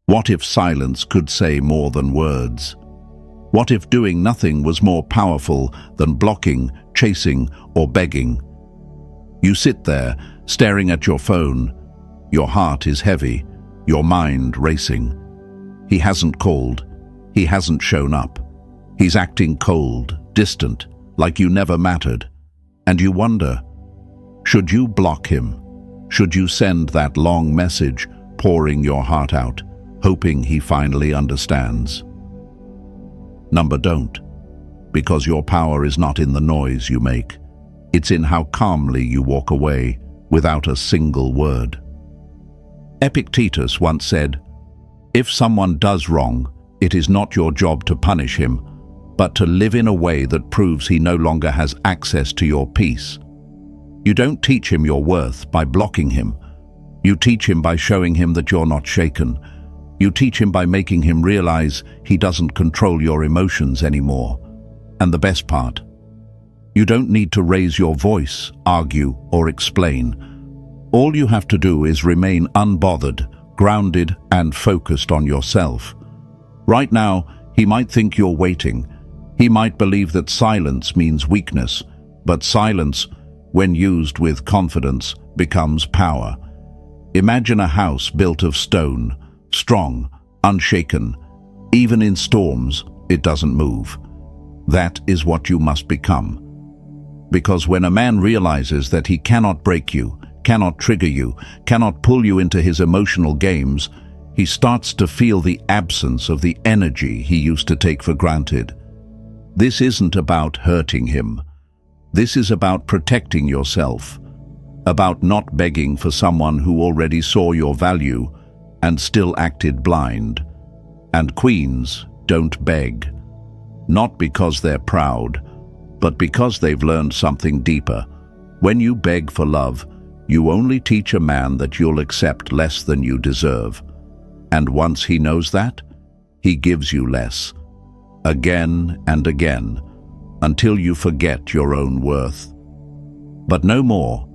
What if silence could say more than words? What if doing nothing was more powerful than blocking, chasing, or begging? You sit there, staring at your phone. Your heart is heavy, your mind racing. He hasn't called. He hasn't shown up. He's acting cold, distant, like you never mattered. And you wonder, should you block him? Should you send that long message, pouring your heart out, hoping he finally understands? Don't, because your power is not in the noise you make. It's in how calmly you walk away without a single word. Epictetus once said, "If someone does wrong, it is not your job to punish him, but to live in a way that proves he no longer has access to your peace." You don't teach him your worth by blocking him. You teach him by showing him that you're not shaken. You teach him by making him realize he doesn't control your emotions anymore. And the best part, you don't need to raise your voice, argue, or explain. All you have to do is remain unbothered, grounded, and focused on yourself. Right now, he might think you're waiting. He might believe that silence means weakness, but silence, when used with confidence, becomes power. Imagine a house built of stone, strong, unshaken. Even in storms, it doesn't move. That is what you must become. Because when a man realizes that he cannot break you, cannot trigger you, cannot pull you into his emotional games, he starts to feel the absence of the energy he used to take for granted. This isn't about hurting him. This is about protecting yourself, about not begging for someone who already saw your value and still acted blind. And queens don't beg, not because they're proud, but because they've learned something deeper. When you beg for love, you only teach a man that you'll accept less than you deserve. And once he knows that, he gives you less, again and again, until you forget your own worth. But no more.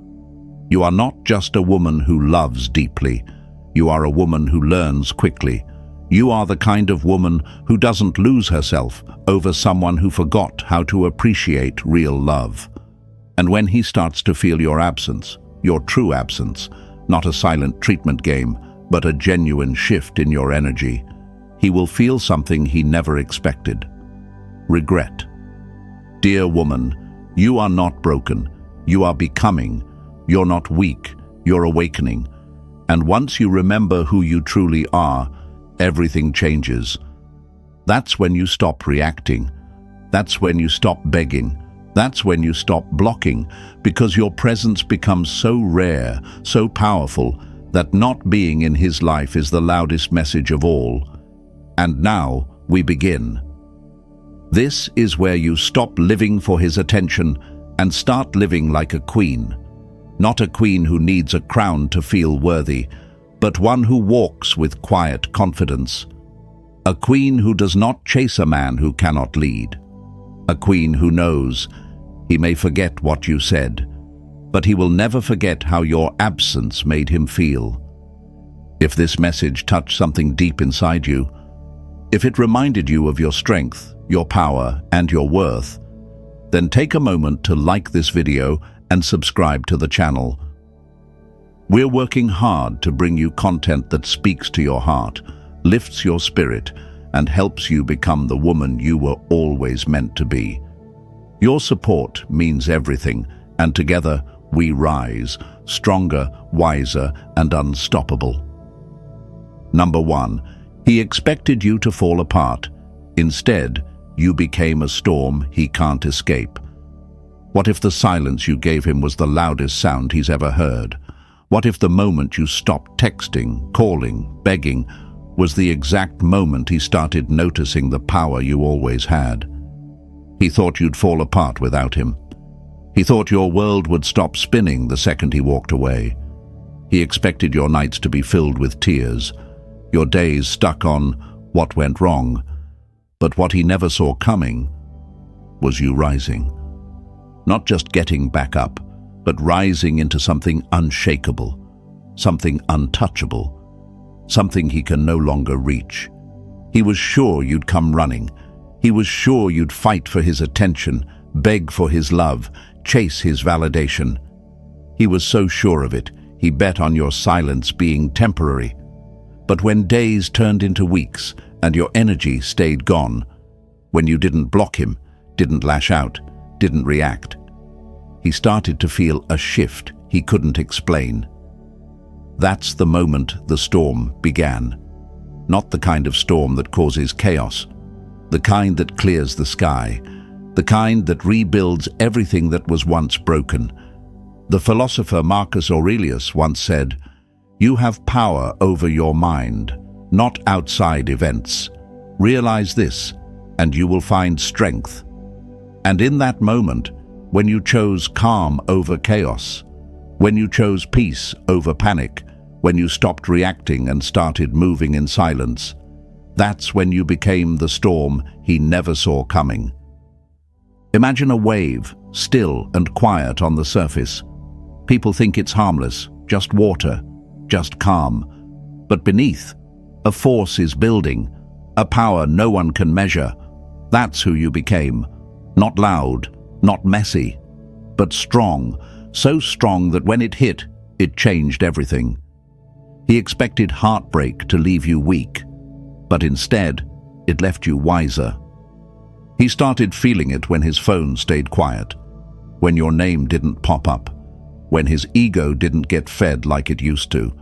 You are not just a woman who loves deeply. You are a woman who learns quickly. You are the kind of woman who doesn't lose herself over someone who forgot how to appreciate real love. And when he starts to feel your absence, your true absence, not a silent treatment game, but a genuine shift in your energy, he will feel something he never expected: regret. Dear woman, you are not broken. You are becoming. You're not weak. You're awakening. And once you remember who you truly are, everything changes. That's when you stop reacting. That's when you stop begging. That's when you stop blocking, because your presence becomes so rare, so powerful, that not being in his life is the loudest message of all. And now we begin. This is where you stop living for his attention and start living like a queen. Not a queen who needs a crown to feel worthy, but one who walks with quiet confidence. A queen who does not chase a man who cannot lead. A queen who knows he may forget what you said, but he will never forget how your absence made him feel. If this message touched something deep inside you, if it reminded you of your strength, your power, and your worth, then take a moment to like this video and subscribe to the channel. We're working hard to bring you content that speaks to your heart, lifts your spirit, and helps you become the woman you were always meant to be. Your support means everything, and together we rise, stronger, wiser, and unstoppable. 1. He expected you to fall apart. Instead, you became a storm he can't escape. What if the silence you gave him was the loudest sound he's ever heard? What if the moment you stopped texting, calling, begging, was the exact moment he started noticing the power you always had? He thought you'd fall apart without him. He thought your world would stop spinning the second he walked away. He expected your nights to be filled with tears, your days stuck on what went wrong. But what he never saw coming was you rising. Not just getting back up, but rising into something unshakable, something untouchable, something he can no longer reach. He was sure you'd come running. He was sure you'd fight for his attention, beg for his love, chase his validation. He was so sure of it, he bet on your silence being temporary. But when days turned into weeks and your energy stayed gone, when you didn't block him, didn't lash out, didn't react, he started to feel a shift he couldn't explain. That's the moment the storm began. Not the kind of storm that causes chaos, the kind that clears the sky, the kind that rebuilds everything that was once broken. The philosopher Marcus Aurelius once said, "You have power over your mind, not outside events. Realize this, and you will find strength." And in that moment, when you chose calm over chaos, when you chose peace over panic, when you stopped reacting and started moving in silence, that's when you became the storm he never saw coming. Imagine a wave, still and quiet on the surface. People think it's harmless, just water, just calm. But beneath, a force is building, a power no one can measure. That's who you became. Not loud, not messy, but strong, so strong that when it hit, it changed everything. He expected heartbreak to leave you weak, but instead, it left you wiser. He started feeling it when his phone stayed quiet, when your name didn't pop up, when his ego didn't get fed like it used to.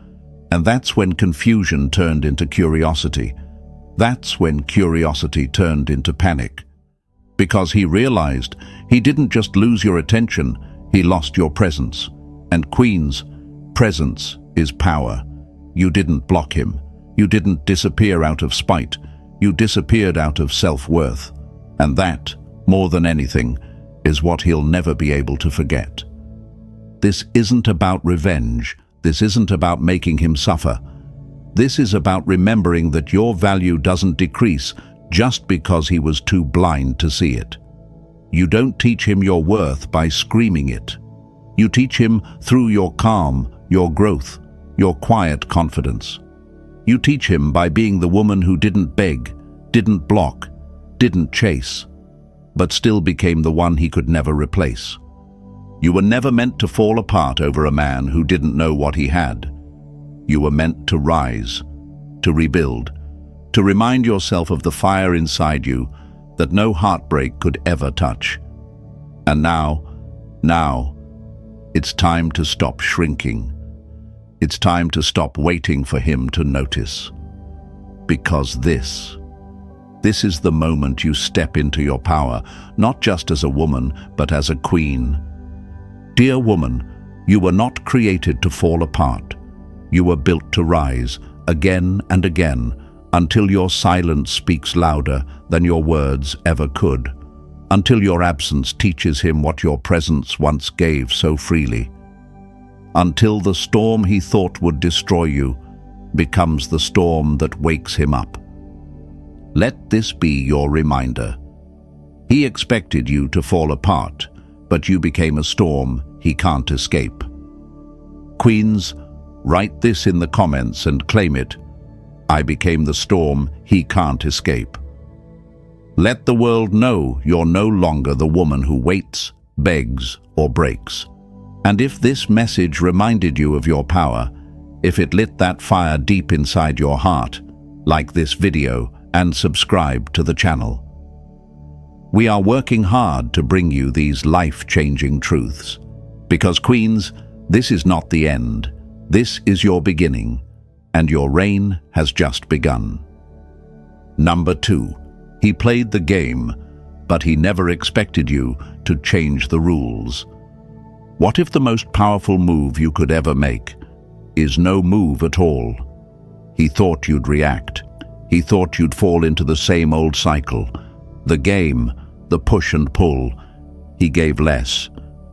And that's when confusion turned into curiosity. That's when curiosity turned into panic. Because he realized he didn't just lose your attention, he lost your presence. And Queen's presence is power. You didn't block him. You didn't disappear out of spite. You disappeared out of self-worth. And that, more than anything, is what he'll never be able to forget. This isn't about revenge. This isn't about making him suffer. This is about remembering that your value doesn't decrease just because he was too blind to see it. You don't teach him your worth by screaming it. You teach him through your calm, your growth, your quiet confidence. You teach him by being the woman who didn't beg, didn't block, didn't chase, but still became the one he could never replace. You were never meant to fall apart over a man who didn't know what he had. You were meant to rise, to rebuild, to remind yourself of the fire inside you that no heartbreak could ever touch. And now, it's time to stop shrinking. It's time to stop waiting for him to notice. Because this is the moment you step into your power, not just as a woman, but as a queen. Dear woman, you were not created to fall apart. You were built to rise, again and again, until your silence speaks louder than your words ever could, until your absence teaches him what your presence once gave so freely, until the storm he thought would destroy you becomes the storm that wakes him up. Let this be your reminder. He expected you to fall apart, but you became a storm he can't escape. Queens, write this in the comments and claim it. I became the storm he can't escape. Let the world know you're no longer the woman who waits, begs, or breaks. And if this message reminded you of your power, if it lit that fire deep inside your heart, like this video and subscribe to the channel. We are working hard to bring you these life-changing truths. Because Queens, this is not the end. This is your beginning, and your reign has just begun. Number 2, he played the game, but he never expected you to change the rules. What if the most powerful move you could ever make is no move at all? He thought you'd react. He thought you'd fall into the same old cycle. The game, the push and pull. He gave less,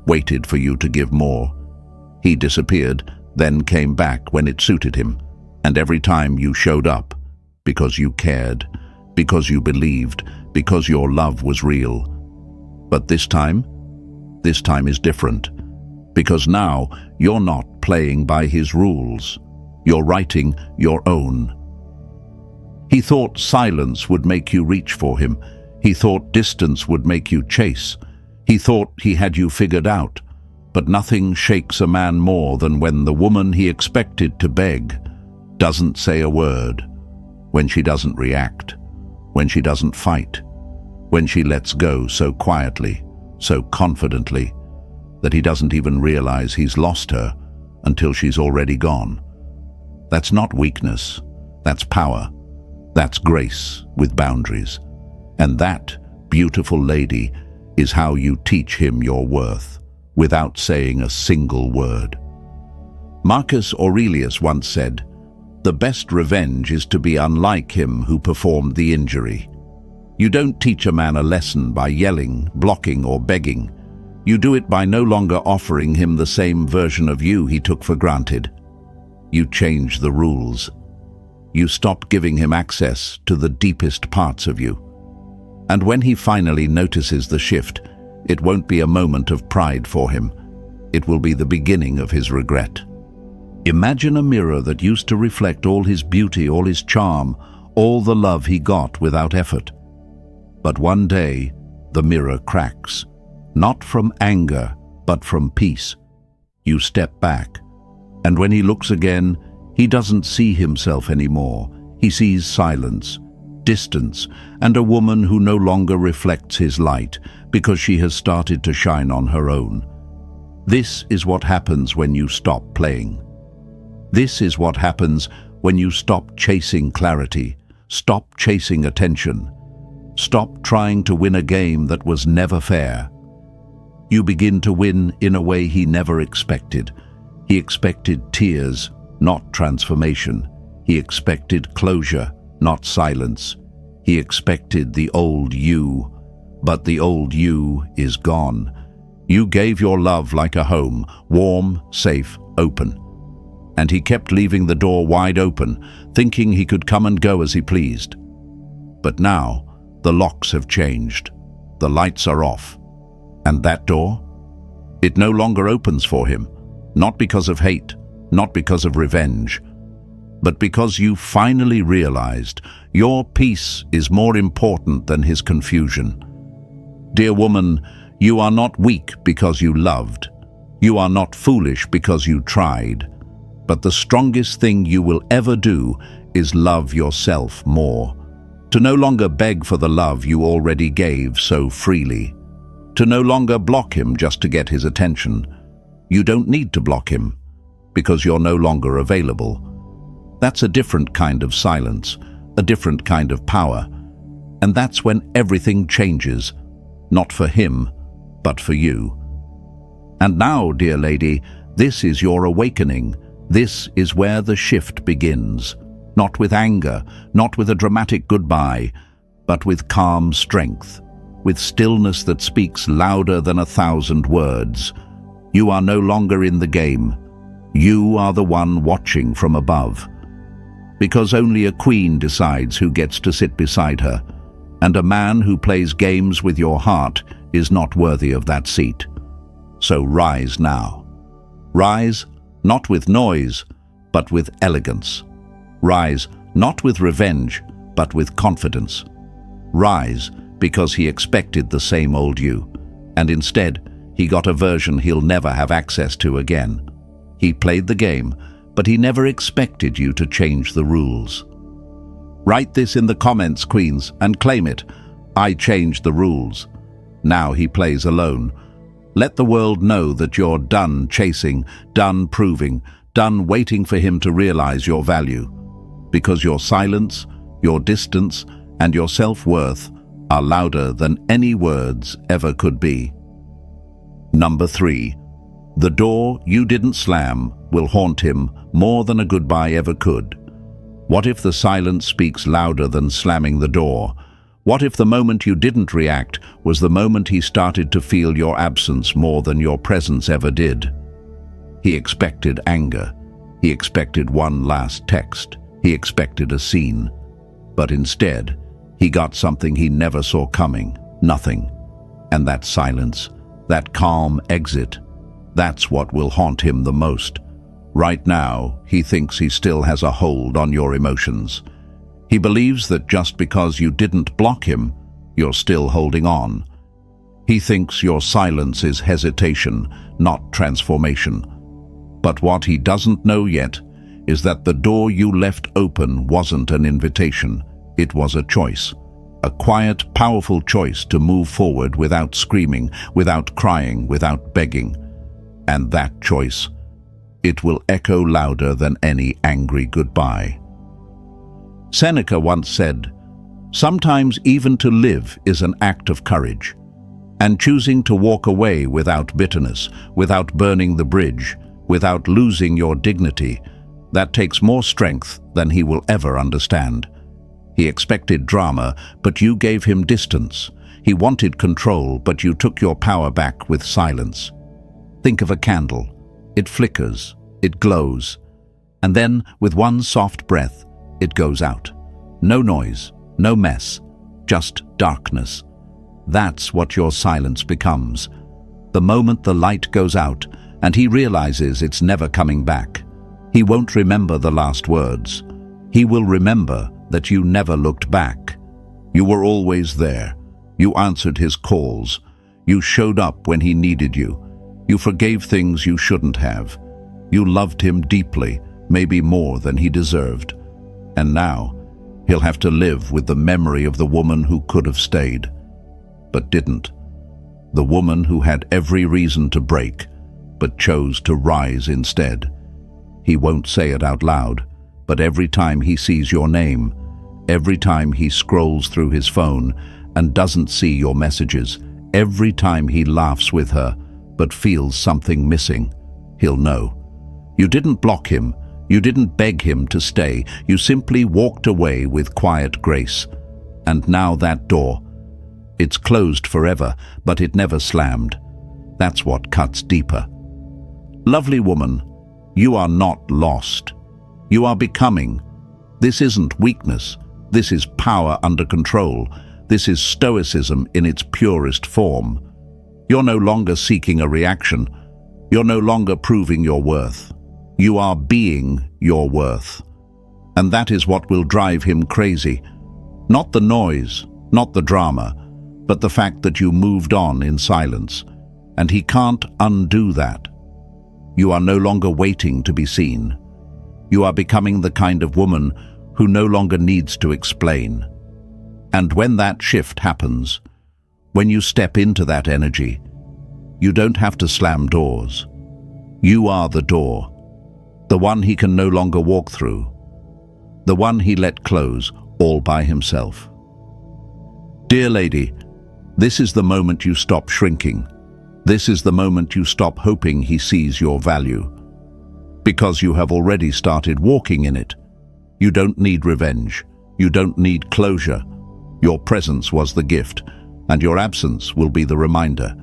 waited for you to give more. He disappeared, then came back when it suited him. And every time you showed up, because you cared, because you believed, because your love was real. But this time is different. Because now, you're not playing by his rules. You're writing your own. He thought silence would make you reach for him. He thought distance would make you chase. He thought he had you figured out. But nothing shakes a man more than when the woman he expected to beg doesn't say a word, when she doesn't react, when she doesn't fight, when she lets go so quietly, so confidently, that he doesn't even realize he's lost her until she's already gone. That's not weakness, that's power. That's grace with boundaries. And that, beautiful lady, is how you teach him your worth, without saying a single word. Marcus Aurelius once said, "The best revenge is to be unlike him who performed the injury." You don't teach a man a lesson by yelling, blocking, or begging. You do it by no longer offering him the same version of you he took for granted. You change the rules. You stop giving him access to the deepest parts of you. And when he finally notices the shift, it won't be a moment of pride for him. It will be the beginning of his regret. Imagine a mirror that used to reflect all his beauty, all his charm, all the love he got without effort. But one day, the mirror cracks, not from anger, but from peace. You step back, and when he looks again, he doesn't see himself anymore. He sees silence, distance, and a woman who no longer reflects his light because she has started to shine on her own. This is what happens when you stop playing. This is what happens when you stop chasing clarity, stop chasing attention, stop trying to win a game that was never fair. You begin to win in a way he never expected. He expected tears, not transformation. He expected closure, not silence. He expected the old you, but the old you is gone. You gave your love like a home, warm, safe, open. And he kept leaving the door wide open, thinking he could come and go as he pleased. But now, the locks have changed. The lights are off. And that door? It no longer opens for him, not because of hate, not because of revenge, but because you finally realized your peace is more important than his confusion. Dear woman, you are not weak because you loved. You are not foolish because you tried. But the strongest thing you will ever do is love yourself more. To no longer beg for the love you already gave so freely. To no longer block him just to get his attention. You don't need to block him, because you're no longer available. That's a different kind of silence, a different kind of power. And that's when everything changes, not for him, but for you. And now, dear lady, this is your awakening. This is where the shift begins. Not with anger, not with a dramatic goodbye, but with calm strength, with stillness that speaks louder than 1,000 words. You are no longer in the game. You are the one watching from above. Because only a queen decides who gets to sit beside her, and a man who plays games with your heart is not worthy of that seat. So rise now. Rise, not with noise, but with elegance. Rise, not with revenge, but with confidence. Rise, because he expected the same old you, and instead, he got a version he'll never have access to again. He played the game, but he never expected you to change the rules. Write this in the comments, queens, and claim it. I changed the rules. Now he plays alone. Let the world know that you're done chasing, done proving, done waiting for him to realize your value. Because your silence, your distance, and your self-worth are louder than any words ever could be. Number 3. The door you didn't slam will haunt him more than a goodbye ever could. What if the silence speaks louder than slamming the door? What if the moment you didn't react was the moment he started to feel your absence more than your presence ever did? He expected anger. He expected one last text. He expected a scene. But instead, he got something he never saw coming. Nothing. And that silence, that calm exit, that's what will haunt him the most. Right now, he thinks he still has a hold on your emotions. He believes that just because you didn't block him, you're still holding on. He thinks your silence is hesitation, not transformation. But what he doesn't know yet is that the door you left open wasn't an invitation, it was a choice. A quiet, powerful choice to move forward without screaming, without crying, without begging. And that choice, it will echo louder than any angry goodbye. Seneca once said, "Sometimes even to live is an act of courage." And choosing to walk away without bitterness, without burning the bridge, without losing your dignity, that takes more strength than he will ever understand. He expected drama, but you gave him distance. He wanted control, but you took your power back with silence. Think of a candle. It flickers, it glows, and then, with one soft breath, it goes out. No noise, no mess, just darkness. That's what your silence becomes. The moment the light goes out, and he realizes it's never coming back, he won't remember the last words. He will remember that you never looked back. You were always there. You answered his calls. You showed up when he needed you. You forgave things you shouldn't have. You loved him deeply, maybe more than he deserved. And now, he'll have to live with the memory of the woman who could have stayed, but didn't. The woman who had every reason to break, but chose to rise instead. He won't say it out loud, but every time he sees your name, every time he scrolls through his phone and doesn't see your messages, every time he laughs with her but feels something missing, he'll know. You didn't block him, you didn't beg him to stay, you simply walked away with quiet grace. And now that door, it's closed forever, but it never slammed. That's what cuts deeper. Lovely woman, you are not lost. You are becoming. This isn't weakness. This is power under control. This is Stoicism in its purest form. You're no longer seeking a reaction. You're no longer proving your worth. You are being your worth. And that is what will drive him crazy. Not the noise, not the drama, but the fact that you moved on in silence. And he can't undo that. You are no longer waiting to be seen. You are becoming the kind of woman who no longer needs to explain. And when that shift happens, when you step into that energy, you don't have to slam doors. You are the door, the one he can no longer walk through, the one he let close all by himself. Dear lady, this is the moment you stop shrinking. This is the moment you stop hoping he sees your value. Because you have already started walking in it. You don't need revenge. You don't need closure. Your presence was the gift, and your absence will be the reminder.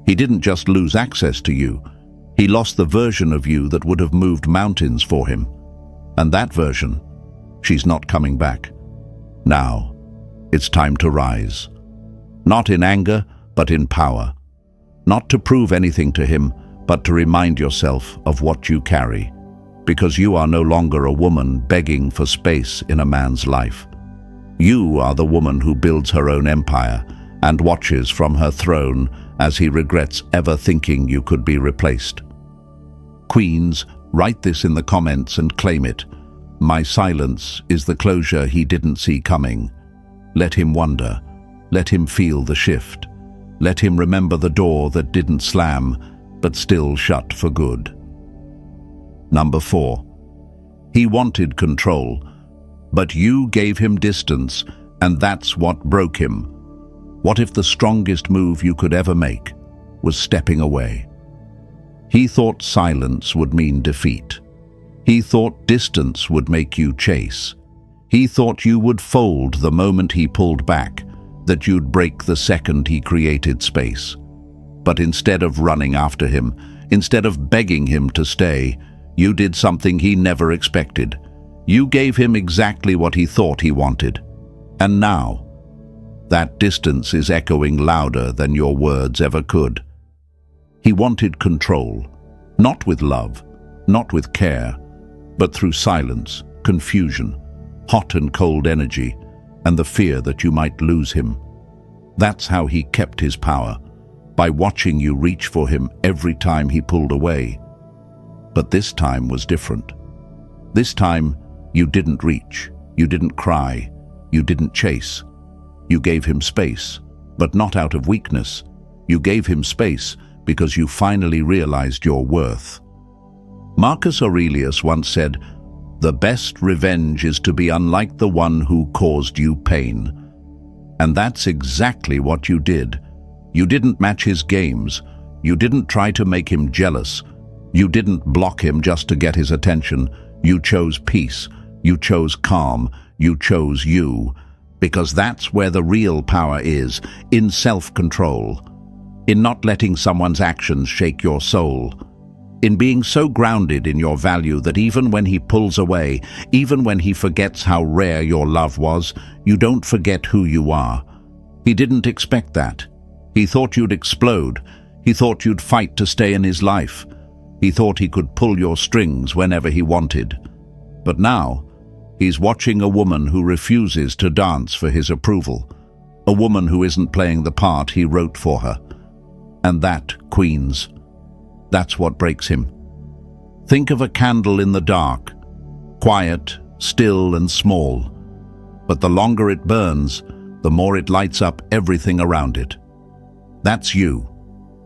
He didn't just lose access to you. He lost the version of you that would have moved mountains for him. And that version, she's not coming back. Now, it's time to rise. Not in anger, but in power. Not to prove anything to him, but to remind yourself of what you carry. Because you are no longer a woman begging for space in a man's life. You are the woman who builds her own empire and watches from her throne as he regrets ever thinking you could be replaced. Queens, write this in the comments and claim it. My silence is the closure he didn't see coming. Let him wonder. Let him feel the shift. Let him remember the door that didn't slam, but still shut for good. Number 4. He wanted control, but you gave him distance, and that's what broke him. What if the strongest move you could ever make was stepping away? He thought silence would mean defeat. He thought distance would make you chase. He thought you would fold the moment he pulled back, that you'd break the second he created space. But instead of running after him, instead of begging him to stay, you did something he never expected. You gave him exactly what he thought he wanted. And now, that distance is echoing louder than your words ever could. He wanted control, not with love, not with care, but through silence, confusion, hot and cold energy, and the fear that you might lose him. That's how he kept his power, by watching you reach for him every time he pulled away. But this time was different. This time, you didn't reach, you didn't cry, you didn't chase. You gave him space, but not out of weakness. You gave him space because you finally realized your worth. Marcus Aurelius once said, "The best revenge is to be unlike the one who caused you pain." And that's exactly what you did. You didn't match his games. You didn't try to make him jealous. You didn't block him just to get his attention. You chose peace. You chose calm. You chose you. Because that's where the real power is, in self-control. In not letting someone's actions shake your soul. In being so grounded in your value that even when he pulls away, even when he forgets how rare your love was, you don't forget who you are. He didn't expect that. He thought you'd explode. He thought you'd fight to stay in his life. He thought he could pull your strings whenever he wanted. But now, he's watching a woman who refuses to dance for his approval. A woman who isn't playing the part he wrote for her. And that, queens, that's what breaks him. Think of a candle in the dark, quiet, still and small. But the longer it burns, the more it lights up everything around it. That's you.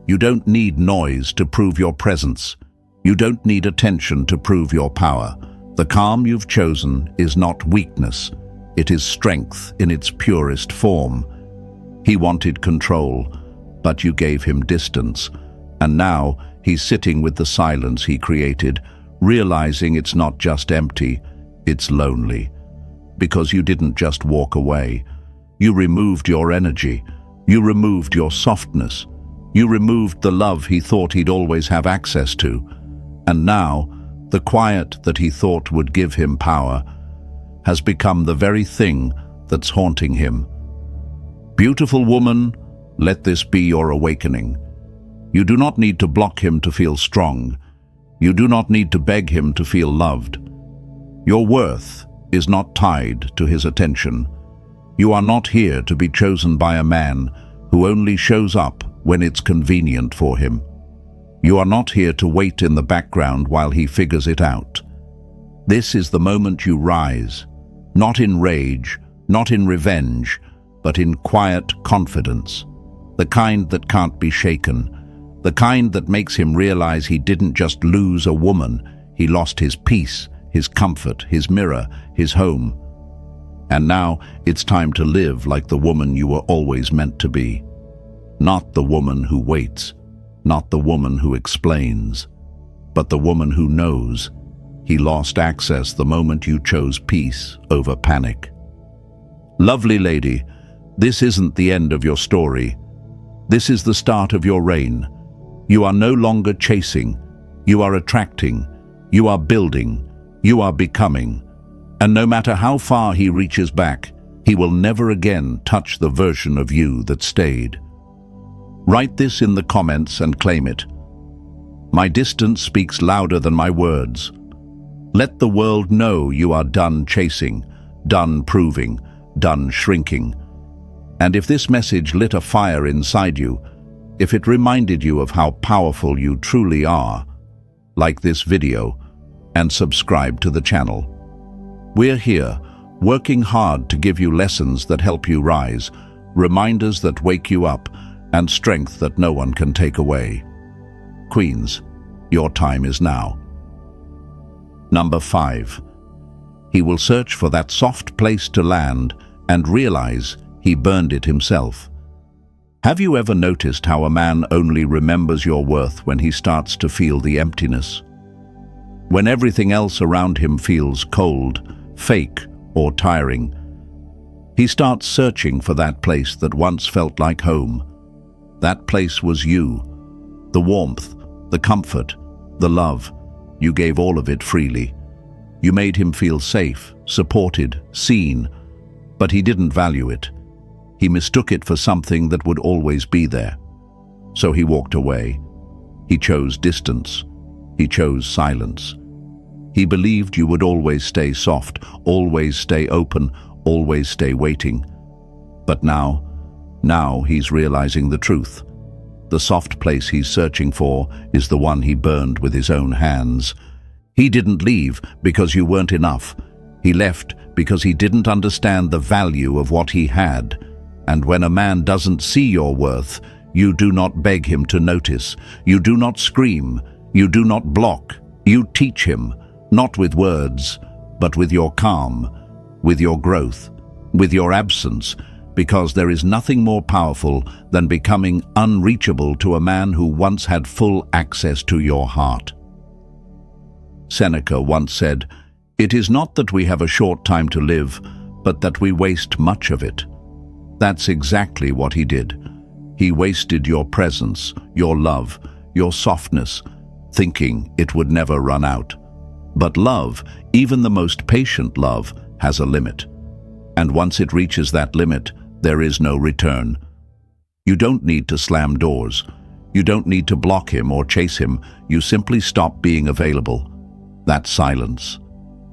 You don't need noise to prove your presence. You don't need attention to prove your power. The calm you've chosen is not weakness. It is strength in its purest form. He wanted control, but you gave him distance. And now he's sitting with the silence he created, realizing it's not just empty, it's lonely. Because you didn't just walk away. You removed your energy. You removed your softness. You removed the love he thought he'd always have access to. And now, the quiet that he thought would give him power has become the very thing that's haunting him. Beautiful woman, let this be your awakening. You do not need to block him to feel strong. You do not need to beg him to feel loved. Your worth is not tied to his attention. You are not here to be chosen by a man who only shows up when it's convenient for him. You are not here to wait in the background while he figures it out. This is the moment you rise, not in rage, not in revenge, but in quiet confidence, the kind that can't be shaken, the kind that makes him realize he didn't just lose a woman, he lost his peace, his comfort, his mirror, his home. And now it's time to live like the woman you were always meant to be. Not the woman who waits, not the woman who explains, but the woman who knows. He lost access the moment you chose peace over panic. Lovely lady, this isn't the end of your story. This is the start of your reign. You are no longer chasing. You are attracting. You are building. You are becoming. And no matter how far he reaches back, he will never again touch the version of you that stayed. Write this in the comments and claim it. My distance speaks louder than my words. Let the world know you are done chasing, done proving, done shrinking. And if this message lit a fire inside you, if it reminded you of how powerful you truly are, like this video and subscribe to the channel. We're here, working hard to give you lessons that help you rise, reminders that wake you up, and strength that no one can take away. Queens, your time is now. Number 5. He will search for that soft place to land and realize he burned it himself. Have you ever noticed how a man only remembers your worth when he starts to feel the emptiness? When everything else around him feels cold, fake, or tiring, he starts searching for that place that once felt like home. That place was you. The warmth, the comfort, the love. You gave all of it freely. You made him feel safe, supported, seen, but he didn't value it. He mistook it for something that would always be there. So he walked away. He chose distance. He chose silence. He believed you would always stay soft, always stay open, always stay waiting. But now he's realizing the truth. The soft place he's searching for is the one he burned with his own hands. He didn't leave because you weren't enough. He left because he didn't understand the value of what he had. And when a man doesn't see your worth, you do not beg him to notice. You do not scream. You do not block. You teach him, not with words, but with your calm, with your growth, with your absence, because there is nothing more powerful than becoming unreachable to a man who once had full access to your heart. Seneca once said, "It is not that we have a short time to live, but that we waste much of it." That's exactly what he did. He wasted your presence, your love, your softness, thinking it would never run out. But love, even the most patient love, has a limit. And once it reaches that limit, there is no return. You don't need to slam doors. You don't need to block him or chase him. You simply stop being available. That silence,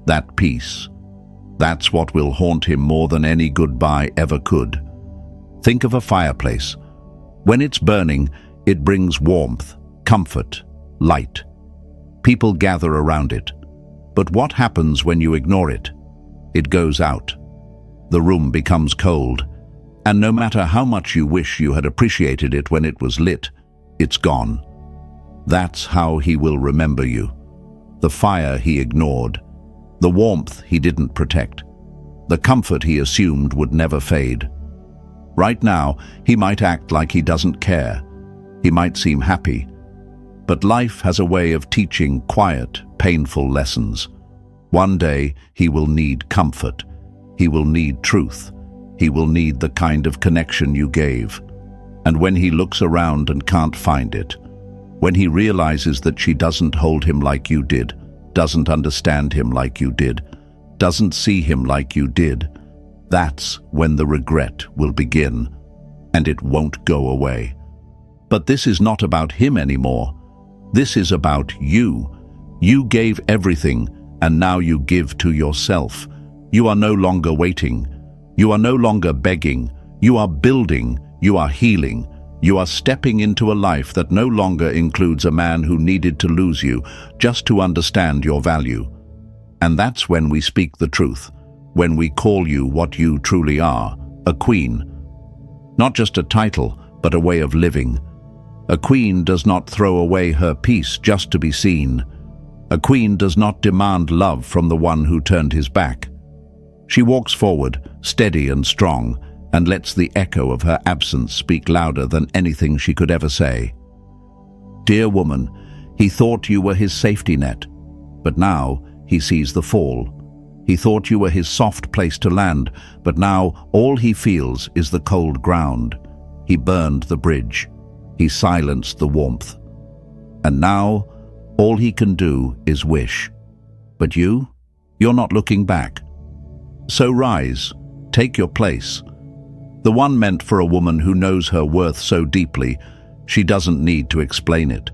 that peace, that's what will haunt him more than any goodbye ever could. Think of a fireplace. When it's burning, it brings warmth, comfort, light. People gather around it. But what happens when you ignore it? It goes out. The room becomes cold. And no matter how much you wish you had appreciated it when it was lit, it's gone. That's how he will remember you. The fire he ignored, the warmth he didn't protect, the comfort he assumed would never fade. Right now, he might act like he doesn't care. He might seem happy. But life has a way of teaching quiet, painful lessons. One day, he will need comfort. He will need truth. He will need the kind of connection you gave. And when he looks around and can't find it, when he realizes that she doesn't hold him like you did, doesn't understand him like you did, doesn't see him like you did, that's when the regret will begin, and it won't go away. But this is not about him anymore. This is about you. You gave everything, and now you give to yourself. You are no longer waiting. You are no longer begging. You are building. You are healing. You are stepping into a life that no longer includes a man who needed to lose you just to understand your value. And that's when we speak the truth, when we call you what you truly are, a queen. Not just a title, but a way of living. A queen does not throw away her peace just to be seen. A queen does not demand love from the one who turned his back. She walks forward, steady and strong, and lets the echo of her absence speak louder than anything she could ever say. Dear woman, he thought you were his safety net, but now he sees the fall. He thought you were his soft place to land, but now all he feels is the cold ground. He burned the bridge. He silenced the warmth. And now all he can do is wish. But you're not looking back. So rise, take your place. The one meant for a woman who knows her worth so deeply, she doesn't need to explain it.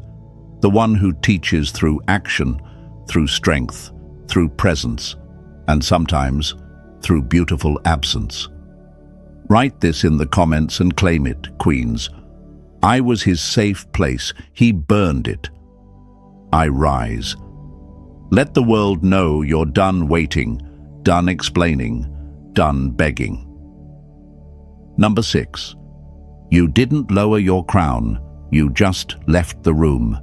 The one who teaches through action, through strength, through presence, and sometimes through beautiful absence. Write this in the comments and claim it, queens. I was his safe place. He burned it. I rise. Let the world know you're done waiting, done explaining, done begging. Number 6. You didn't lower your crown. You just left the room.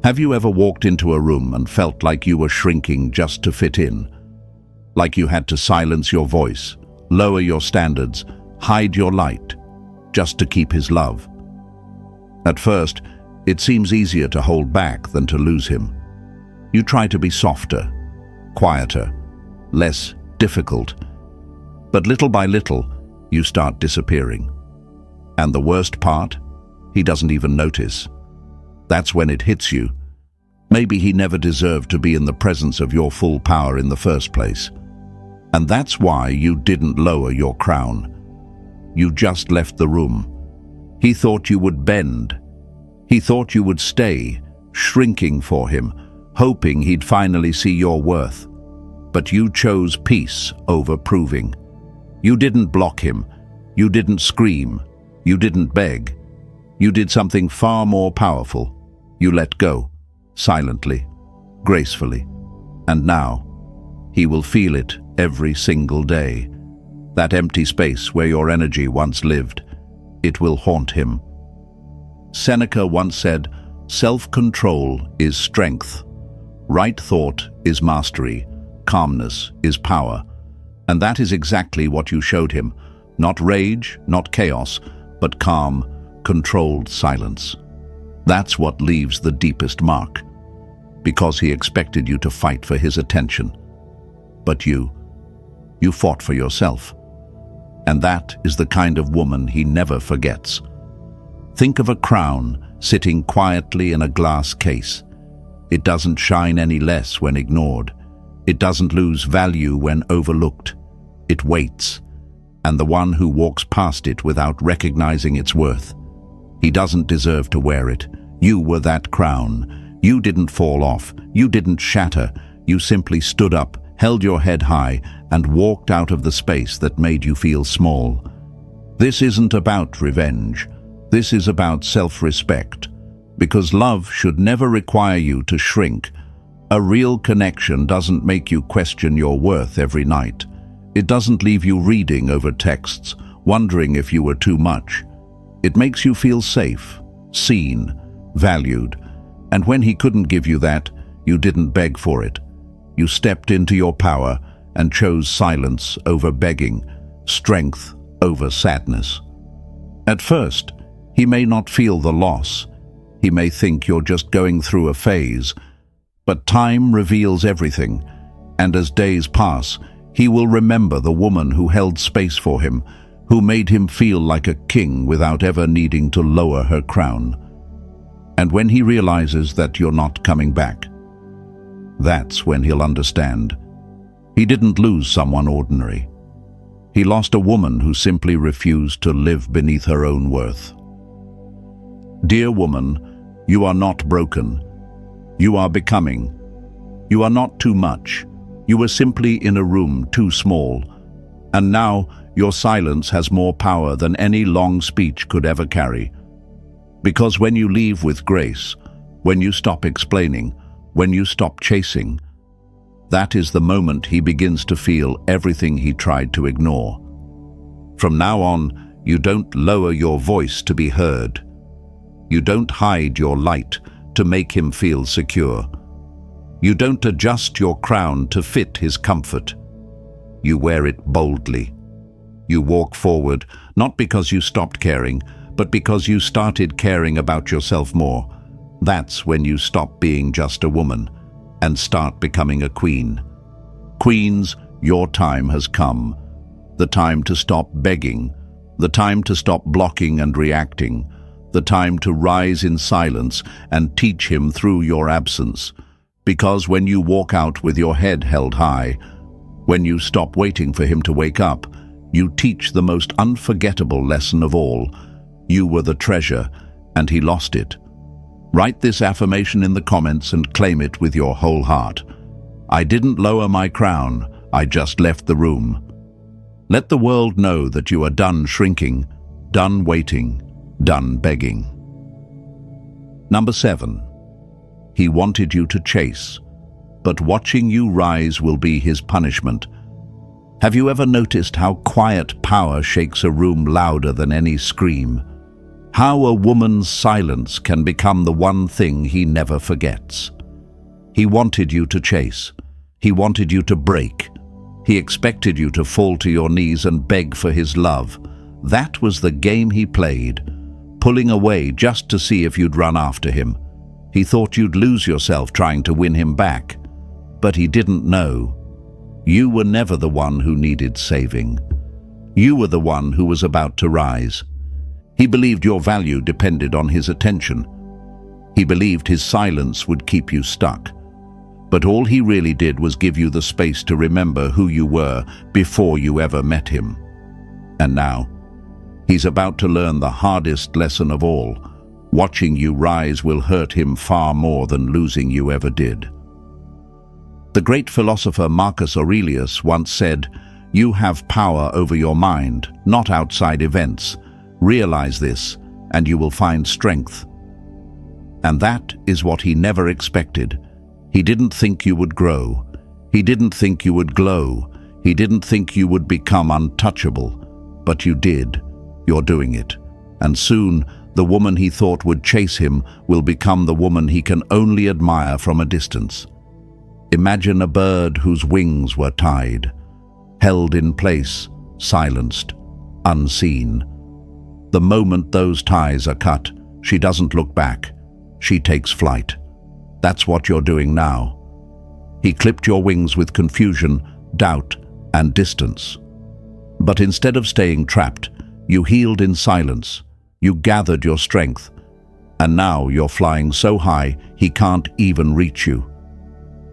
Have you ever walked into a room and felt like you were shrinking just to fit in? Like you had to silence your voice, lower your standards, hide your light, just to keep his love? At first, it seems easier to hold back than to lose him. You try to be softer, quieter, less difficult. But little by little, you start disappearing. And the worst part, he doesn't even notice. That's when it hits you. Maybe he never deserved to be in the presence of your full power in the first place. And that's why you didn't lower your crown. You just left the room. He thought you would bend. He thought you would stay, shrinking for him, hoping he'd finally see your worth. But you chose peace over proving. You didn't block him. You didn't scream. You didn't beg. You did something far more powerful. You let go, silently, gracefully. And now, he will feel it every single day. That empty space where your energy once lived, it will haunt him. Seneca once said, "Self-control is strength. Right thought is mastery. Calmness is power." And that is exactly what you showed him. Not rage, not chaos, but calm, controlled silence. That's what leaves the deepest mark. Because he expected you to fight for his attention. But you fought for yourself. And that is the kind of woman he never forgets. Think of a crown sitting quietly in a glass case. It doesn't shine any less when ignored. It doesn't lose value when overlooked. It waits. And the one who walks past it without recognizing its worth, he doesn't deserve to wear it. You were that crown. You didn't fall off. You didn't shatter. You simply stood up, held your head high, and walked out of the space that made you feel small. This isn't about revenge. This is about self-respect. Because love should never require you to shrink. A real connection doesn't make you question your worth every night. It doesn't leave you reading over texts, wondering if you were too much. It makes you feel safe, seen, valued. And when he couldn't give you that, you didn't beg for it. You stepped into your power and chose silence over begging, strength over sadness. At first, he may not feel the loss. He may think you're just going through a phase. But time reveals everything, and as days pass, he will remember the woman who held space for him, who made him feel like a king without ever needing to lower her crown. And when he realizes that you're not coming back, that's when he'll understand. He didn't lose someone ordinary. He lost a woman who simply refused to live beneath her own worth. Dear woman, you are not broken. You are becoming. You are not too much. You were simply in a room too small. And now your silence has more power than any long speech could ever carry. Because when you leave with grace, when you stop explaining, when you stop chasing, that is the moment he begins to feel everything he tried to ignore. From now on, you don't lower your voice to be heard. You don't hide your light to make him feel secure. You don't adjust your crown to fit his comfort. You wear it boldly. You walk forward, not because you stopped caring, but because you started caring about yourself more. That's when you stop being just a woman and start becoming a queen. Queens, your time has come. The time to stop begging. The time to stop blocking and reacting. The time to rise in silence and teach him through your absence. Because when you walk out with your head held high, when you stop waiting for him to wake up, you teach the most unforgettable lesson of all. You were the treasure, and he lost it. Write this affirmation in the comments and claim it with your whole heart. I didn't lower my crown, I just left the room. Let the world know that you are done shrinking, done waiting, done begging. Number 7. He wanted you to chase, but watching you rise will be his punishment. Have you ever noticed how quiet power shakes a room louder than any scream? How a woman's silence can become the one thing he never forgets. He wanted you to chase. He wanted you to break. He expected you to fall to your knees and beg for his love. That was the game he played, pulling away just to see if you'd run after him. He thought you'd lose yourself trying to win him back. But he didn't know. You were never the one who needed saving. You were the one who was about to rise. He believed your value depended on his attention. He believed his silence would keep you stuck. But all he really did was give you the space to remember who you were before you ever met him. And now, he's about to learn the hardest lesson of all. Watching you rise will hurt him far more than losing you ever did. The great philosopher Marcus Aurelius once said, "You have power over your mind, not outside events. Realize this, and you will find strength." And that is what he never expected. He didn't think you would grow. He didn't think you would glow. He didn't think you would become untouchable. But you did. You're doing it. And soon, the woman he thought would chase him will become the woman he can only admire from a distance. Imagine a bird whose wings were tied, held in place, silenced, unseen. The moment those ties are cut, she doesn't look back. She takes flight. That's what you're doing now. He clipped your wings with confusion, doubt, and distance. But instead of staying trapped, you healed in silence. You gathered your strength. And now you're flying so high, he can't even reach you.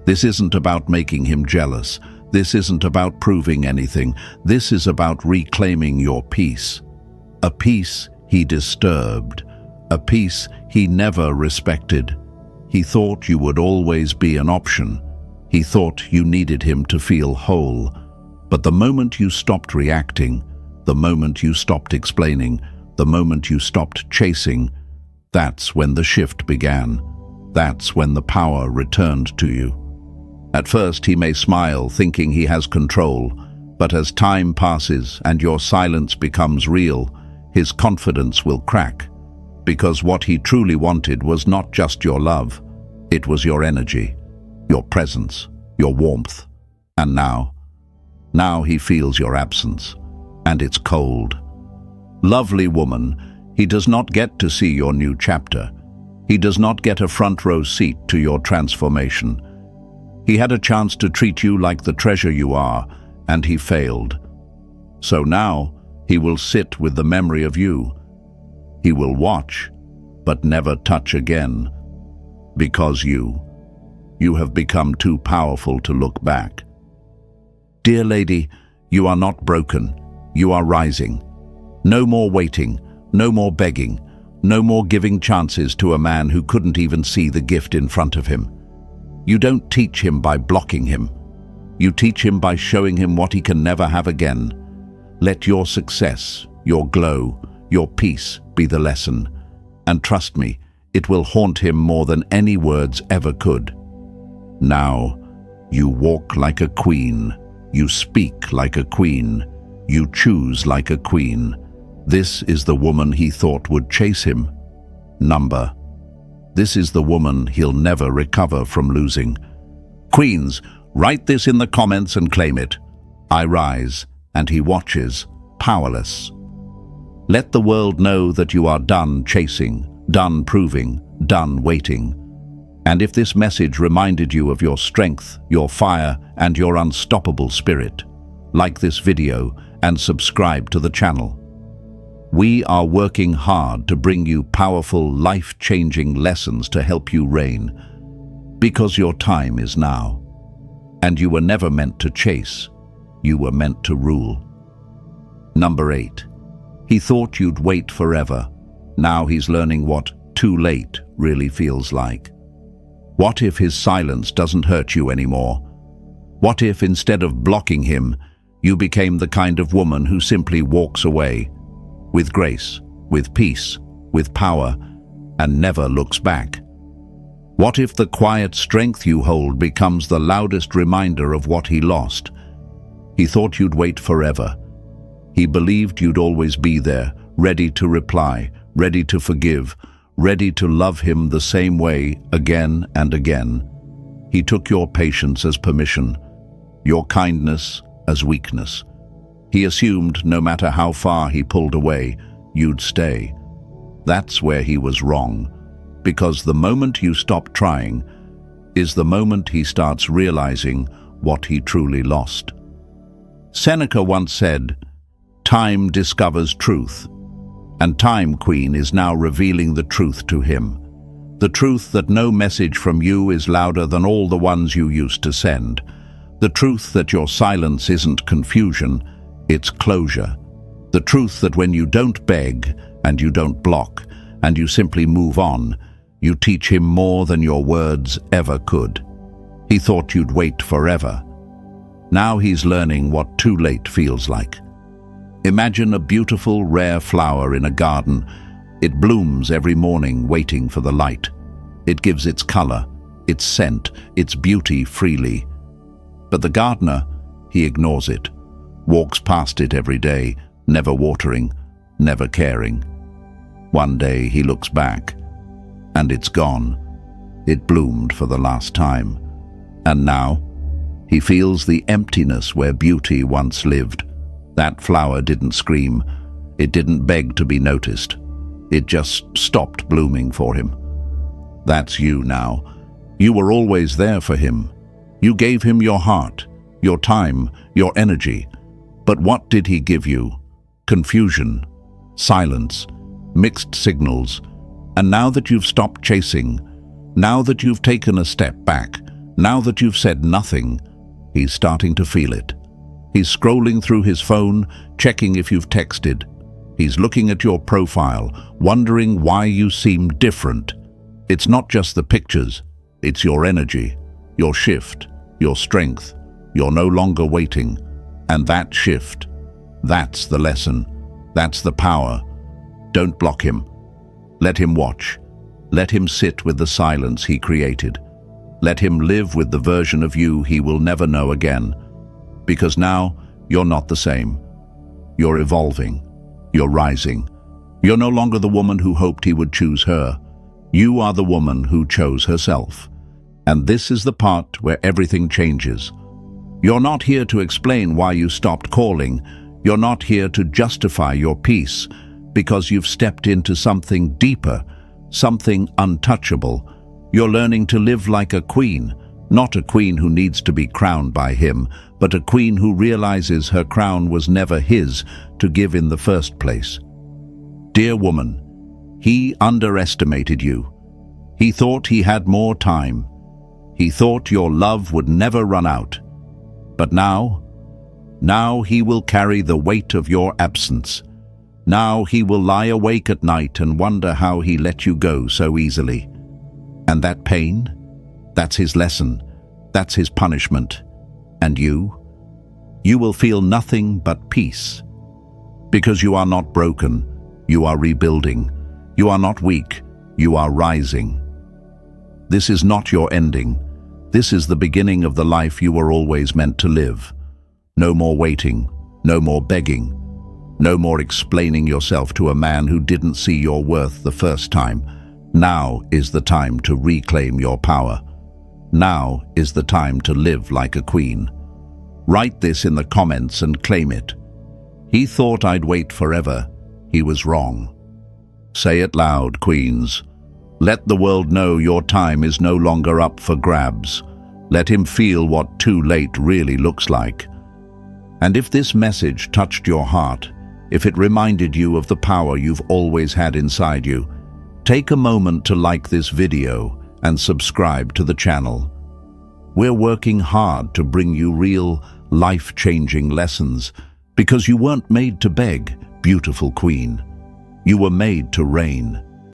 This isn't about making him jealous. This isn't about proving anything. This is about reclaiming your peace. A peace he disturbed. A peace he never respected. He thought you would always be an option. He thought you needed him to feel whole. But the moment you stopped reacting, the moment you stopped explaining, the moment you stopped chasing, that's when the shift began. That's when the power returned to you. At first he may smile, thinking he has control, but as time passes and your silence becomes real, his confidence will crack. Because what he truly wanted was not just your love, it was your energy, your presence, your warmth. And now he feels your absence, and it's cold. Lovely woman, he does not get to see your new chapter. He does not get a front row seat to your transformation. He had a chance to treat you like the treasure you are, and he failed. So now he will sit with the memory of you. He will watch, but never touch again. Because you have become too powerful to look back. Dear lady, you are not broken. You are rising. No more waiting, no more begging, no more giving chances to a man who couldn't even see the gift in front of him. You don't teach him by blocking him. You teach him by showing him what he can never have again. Let your success, your glow, your peace be the lesson. And trust me, it will haunt him more than any words ever could. Now, you walk like a queen. You speak like a queen. You choose like a queen. This is the woman he thought would chase him. This is the woman he'll never recover from losing. Queens, write this in the comments and claim it. I rise, and he watches, powerless. Let the world know that you are done chasing, done proving, done waiting. And if this message reminded you of your strength, your fire, and your unstoppable spirit, like this video and subscribe to the channel. We are working hard to bring you powerful, life-changing lessons to help you reign, because your time is now. And you were never meant to chase, you were meant to rule. 8. He thought you'd wait forever. Now he's learning what too late really feels like. What if his silence doesn't hurt you anymore? What if instead of blocking him, you became the kind of woman who simply walks away, with grace, with peace, with power, and never looks back? What if the quiet strength you hold becomes the loudest reminder of what he lost? He thought you'd wait forever. He believed you'd always be there, ready to reply, ready to forgive, ready to love him the same way again and again. He took your patience as permission, your kindness as weakness. He assumed no matter how far he pulled away, you'd stay. That's where he was wrong, because the moment you stop trying is the moment he starts realizing what he truly lost. Seneca once said, "Time discovers truth," and Time, Queen, is now revealing the truth to him. The truth that no message from you is louder than all the ones you used to send. The truth that your silence isn't confusion, it's closure. The truth that when you don't beg and you don't block and you simply move on, you teach him more than your words ever could. He thought you'd wait forever. Now he's learning what too late feels like. Imagine a beautiful, rare flower in a garden. It blooms every morning, waiting for the light. It gives its color, its scent, its beauty freely. But the gardener, he ignores it, walks past it every day, never watering, never caring. One day he looks back, and it's gone. It bloomed for the last time. And now, he feels the emptiness where beauty once lived. That flower didn't scream. It didn't beg to be noticed. It just stopped blooming for him. That's you now. You were always there for him. You gave him your heart, your time, your energy. But what did he give you? Confusion, silence, mixed signals. And now that you've stopped chasing, now that you've taken a step back, now that you've said nothing, he's starting to feel it. He's scrolling through his phone, checking if you've texted. He's looking at your profile, wondering why you seem different. It's not just the pictures, it's your energy, your shift, your strength. You're no longer waiting. And that shift, that's the lesson. That's the power. Don't block him. Let him watch. Let him sit with the silence he created. Let him live with the version of you he will never know again. Because now, you're not the same. You're evolving. You're rising. You're no longer the woman who hoped he would choose her. You are the woman who chose herself. And this is the part where everything changes. You're not here to explain why you stopped calling. You're not here to justify your peace, because you've stepped into something deeper, something untouchable. You're learning to live like a queen, not a queen who needs to be crowned by him, but a queen who realizes her crown was never his to give in the first place. Dear woman, he underestimated you. He thought he had more time. He thought your love would never run out. But now he will carry the weight of your absence. Now he will lie awake at night and wonder how he let you go so easily. And that pain, that's his lesson, that's his punishment. And you will feel nothing but peace. Because you are not broken, you are rebuilding. You are not weak, you are rising. This is not your ending. This is the beginning of the life you were always meant to live. No more waiting, no more begging, no more explaining yourself to a man who didn't see your worth the first time. Now is the time to reclaim your power. Now is the time to live like a queen. Write this in the comments and claim it. He thought I'd wait forever. He was wrong. Say it loud, queens. Let the world know your time is no longer up for grabs. Let him feel what too late really looks like. And if this message touched your heart, if it reminded you of the power you've always had inside you, take a moment to like this video and subscribe to the channel. We're working hard to bring you real, life-changing lessons because you weren't made to beg, beautiful queen. You were made to reign.